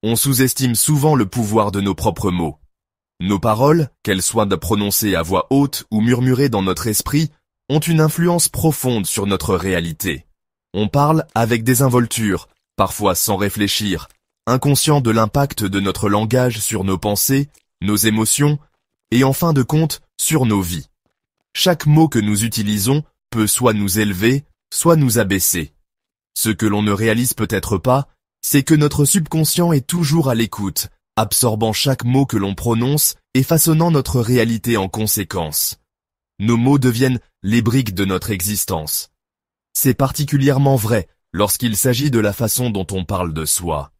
On sous-estime souvent le pouvoir de nos propres mots. Nos paroles, qu'elles soient prononcées à voix haute ou murmurées dans notre esprit, ont une influence profonde sur notre réalité. On parle avec désinvolture, parfois sans réfléchir, inconscient de l'impact de notre langage sur nos pensées, nos émotions, et en fin de compte, sur nos vies. Chaque mot que nous utilisons peut soit nous élever, soit nous abaisser. Ce que l'on ne réalise peut-être pas, c'est que notre subconscient est toujours à l'écoute, absorbant chaque mot que l'on prononce et façonnant notre réalité en conséquence. Nos mots deviennent les briques de notre existence. C'est particulièrement vrai lorsqu'il s'agit de la façon dont on parle de soi.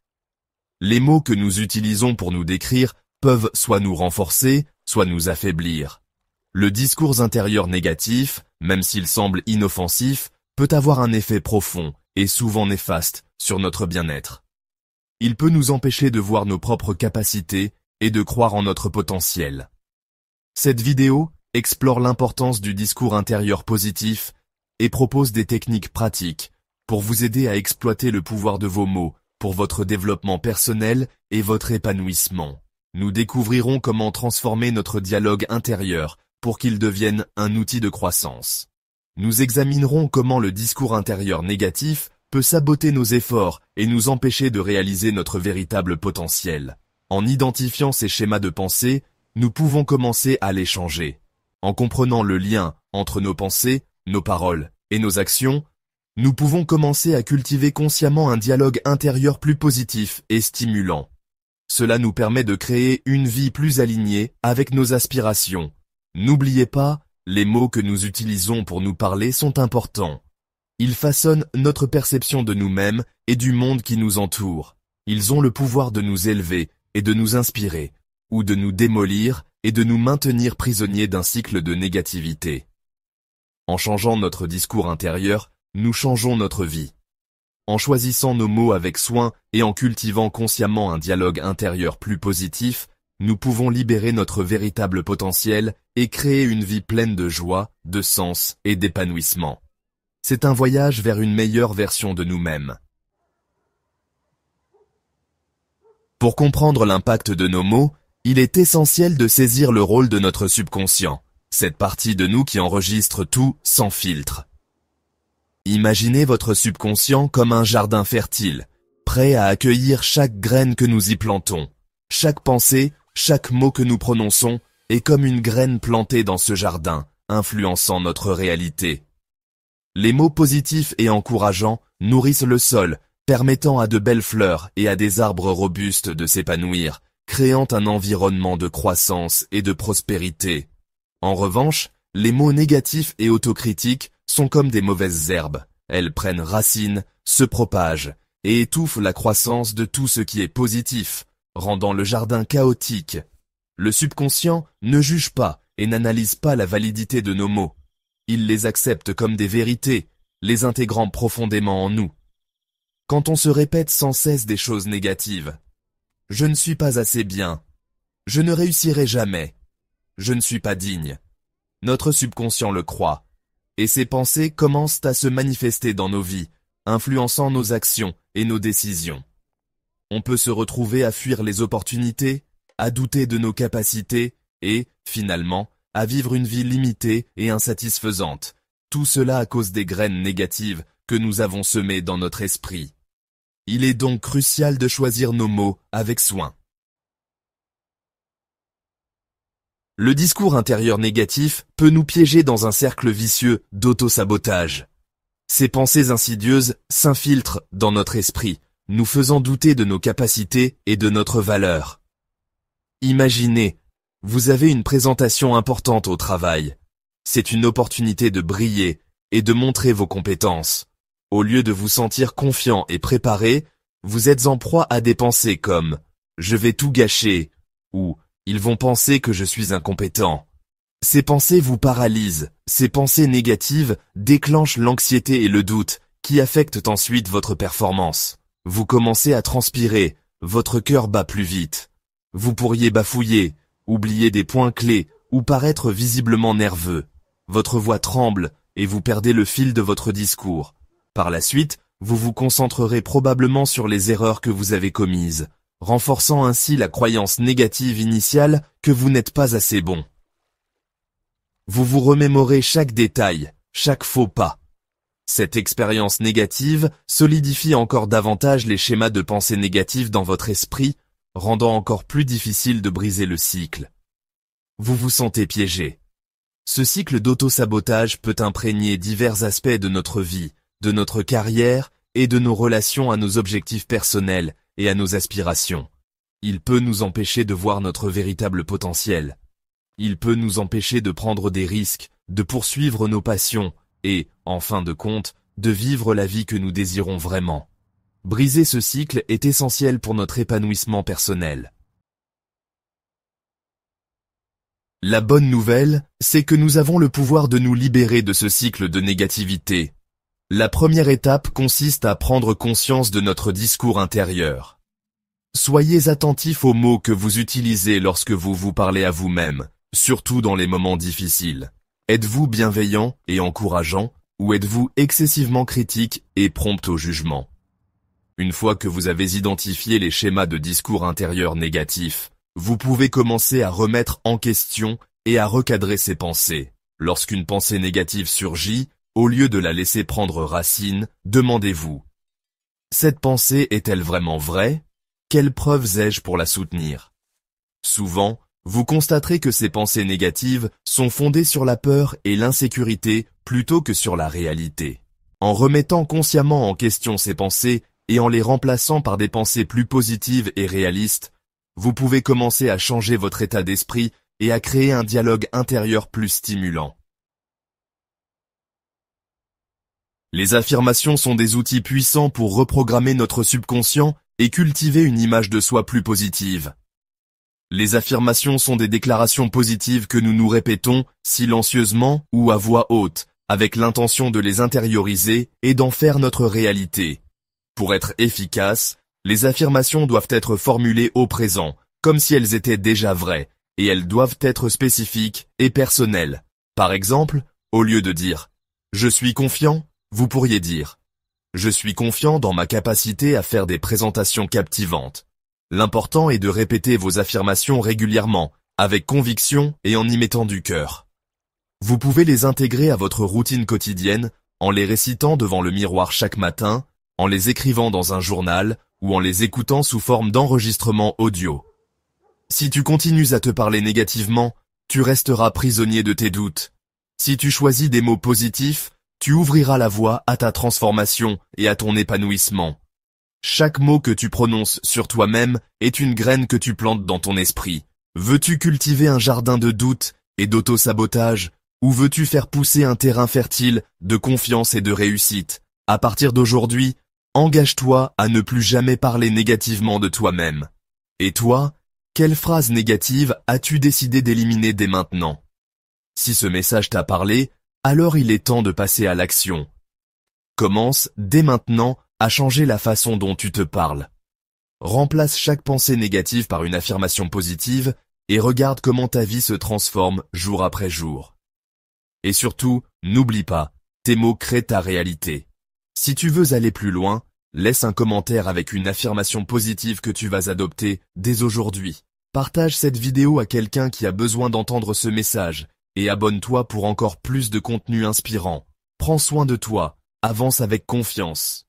Les mots que nous utilisons pour nous décrire peuvent soit nous renforcer, soit nous affaiblir. Le discours intérieur négatif, même s'il semble inoffensif, peut avoir un effet profond et souvent néfaste sur notre bien-être. Il peut nous empêcher de voir nos propres capacités et de croire en notre potentiel. Cette vidéo explore l'importance du discours intérieur positif et propose des techniques pratiques pour vous aider à exploiter le pouvoir de vos mots pour votre développement personnel et votre épanouissement. Nous découvrirons comment transformer notre dialogue intérieur pour qu'il devienne un outil de croissance. Nous examinerons comment le discours intérieur négatif peut saboter nos efforts et nous empêcher de réaliser notre véritable potentiel. En identifiant ces schémas de pensée, nous pouvons commencer à les changer. En comprenant le lien entre nos pensées, nos paroles et nos actions, nous pouvons commencer à cultiver consciemment un dialogue intérieur plus positif et stimulant. Cela nous permet de créer une vie plus alignée avec nos aspirations. N'oubliez pas, les mots que nous utilisons pour nous parler sont importants. Ils façonnent notre perception de nous-mêmes et du monde qui nous entoure. Ils ont le pouvoir de nous élever et de nous inspirer, ou de nous démolir et de nous maintenir prisonniers d'un cycle de négativité. En changeant notre discours intérieur, nous changeons notre vie. En choisissant nos mots avec soin et en cultivant consciemment un dialogue intérieur plus positif, nous pouvons libérer notre véritable potentiel et créer une vie pleine de joie, de sens et d'épanouissement. C'est un voyage vers une meilleure version de nous-mêmes. Pour comprendre l'impact de nos mots, il est essentiel de saisir le rôle de notre subconscient, cette partie de nous qui enregistre tout sans filtre. Imaginez votre subconscient comme un jardin fertile, prêt à accueillir chaque graine que nous y plantons. Chaque pensée, chaque mot que nous prononçons est comme une graine plantée dans ce jardin, influençant notre réalité. Les mots positifs et encourageants nourrissent le sol, permettant à de belles fleurs et à des arbres robustes de s'épanouir, créant un environnement de croissance et de prospérité. En revanche, les mots négatifs et autocritiques sont comme des mauvaises herbes. Elles prennent racine, se propagent et étouffent la croissance de tout ce qui est positif, rendant le jardin chaotique. Le subconscient ne juge pas et n'analyse pas la validité de nos mots. Il les accepte comme des vérités, les intégrant profondément en nous. Quand on se répète sans cesse des choses négatives, « Je ne suis pas assez bien »,« Je ne réussirai jamais »,« Je ne suis pas digne », notre subconscient le croit, et ces pensées commencent à se manifester dans nos vies, influençant nos actions et nos décisions. On peut se retrouver à fuir les opportunités, à douter de nos capacités et, finalement, à vivre une vie limitée et insatisfaisante, tout cela à cause des graines négatives que nous avons semées dans notre esprit. Il est donc crucial de choisir nos mots avec soin. Le discours intérieur négatif peut nous piéger dans un cercle vicieux d'auto-sabotage. Ces pensées insidieuses s'infiltrent dans notre esprit, nous faisant douter de nos capacités et de notre valeur. Imaginez, vous avez une présentation importante au travail. C'est une opportunité de briller et de montrer vos compétences. Au lieu de vous sentir confiant et préparé, vous êtes en proie à des pensées comme « je vais tout gâcher » ou « ils vont penser que je suis incompétent ». Ces pensées vous paralysent, ces pensées négatives déclenchent l'anxiété et le doute qui affectent ensuite votre performance. Vous commencez à transpirer, votre cœur bat plus vite. Vous pourriez bafouiller, oublier des points clés ou paraître visiblement nerveux. Votre voix tremble et vous perdez le fil de votre discours. Par la suite, vous vous concentrerez probablement sur les erreurs que vous avez commises, renforçant ainsi la croyance négative initiale que vous n'êtes pas assez bon. Vous vous remémorez chaque détail, chaque faux pas. Cette expérience négative solidifie encore davantage les schémas de pensée négative dans votre esprit, rendant encore plus difficile de briser le cycle. Vous vous sentez piégé. Ce cycle d'auto-sabotage peut imprégner divers aspects de notre vie, de notre carrière et de nos relations à nos objectifs personnels et à nos aspirations. Il peut nous empêcher de voir notre véritable potentiel. Il peut nous empêcher de prendre des risques, de poursuivre nos passions et, en fin de compte, de vivre la vie que nous désirons vraiment. Briser ce cycle est essentiel pour notre épanouissement personnel. La bonne nouvelle, c'est que nous avons le pouvoir de nous libérer de ce cycle de négativité. La première étape consiste à prendre conscience de notre discours intérieur. Soyez attentifs aux mots que vous utilisez lorsque vous vous parlez à vous-même, surtout dans les moments difficiles. Êtes-vous bienveillant et encourageant, ou êtes-vous excessivement critique et prompt au jugement? Une fois que vous avez identifié les schémas de discours intérieur négatifs, vous pouvez commencer à remettre en question et à recadrer ces pensées. Lorsqu'une pensée négative surgit, au lieu de la laisser prendre racine, demandez-vous: cette pensée est-elle vraiment vraie? Quelles preuves ai-je pour la soutenir? Souvent, vous constaterez que ces pensées négatives sont fondées sur la peur et l'insécurité plutôt que sur la réalité. En remettant consciemment en question ces pensées et en les remplaçant par des pensées plus positives et réalistes, vous pouvez commencer à changer votre état d'esprit et à créer un dialogue intérieur plus stimulant. Les affirmations sont des outils puissants pour reprogrammer notre subconscient et cultiver une image de soi plus positive. Les affirmations sont des déclarations positives que nous nous répétons silencieusement ou à voix haute, avec l'intention de les intérioriser et d'en faire notre réalité. Pour être efficaces, les affirmations doivent être formulées au présent, comme si elles étaient déjà vraies, et elles doivent être spécifiques et personnelles. Par exemple, au lieu de dire « je suis confiant », vous pourriez dire « je suis confiant dans ma capacité à faire des présentations captivantes ». L'important est de répéter vos affirmations régulièrement, avec conviction et en y mettant du cœur. Vous pouvez les intégrer à votre routine quotidienne en les récitant devant le miroir chaque matin, en les écrivant dans un journal ou en les écoutant sous forme d'enregistrement audio. Si tu continues à te parler négativement, tu resteras prisonnier de tes doutes. Si tu choisis des mots positifs, tu ouvriras la voie à ta transformation et à ton épanouissement. Chaque mot que tu prononces sur toi-même est une graine que tu plantes dans ton esprit. Veux-tu cultiver un jardin de doute et d'auto-sabotage, ou veux-tu faire pousser un terrain fertile de confiance et de réussite? À partir d'aujourd'hui, engage-toi à ne plus jamais parler négativement de toi-même. Et toi, quelle phrase négative as-tu décidé d'éliminer dès maintenant? Si ce message t'a parlé, alors il est temps de passer à l'action. Commence, dès maintenant, à changer la façon dont tu te parles. Remplace chaque pensée négative par une affirmation positive et regarde comment ta vie se transforme jour après jour. Et surtout, n'oublie pas, tes mots créent ta réalité. Si tu veux aller plus loin, laisse un commentaire avec une affirmation positive que tu vas adopter dès aujourd'hui. Partage cette vidéo à quelqu'un qui a besoin d'entendre ce message et abonne-toi pour encore plus de contenu inspirant. Prends soin de toi, avance avec confiance.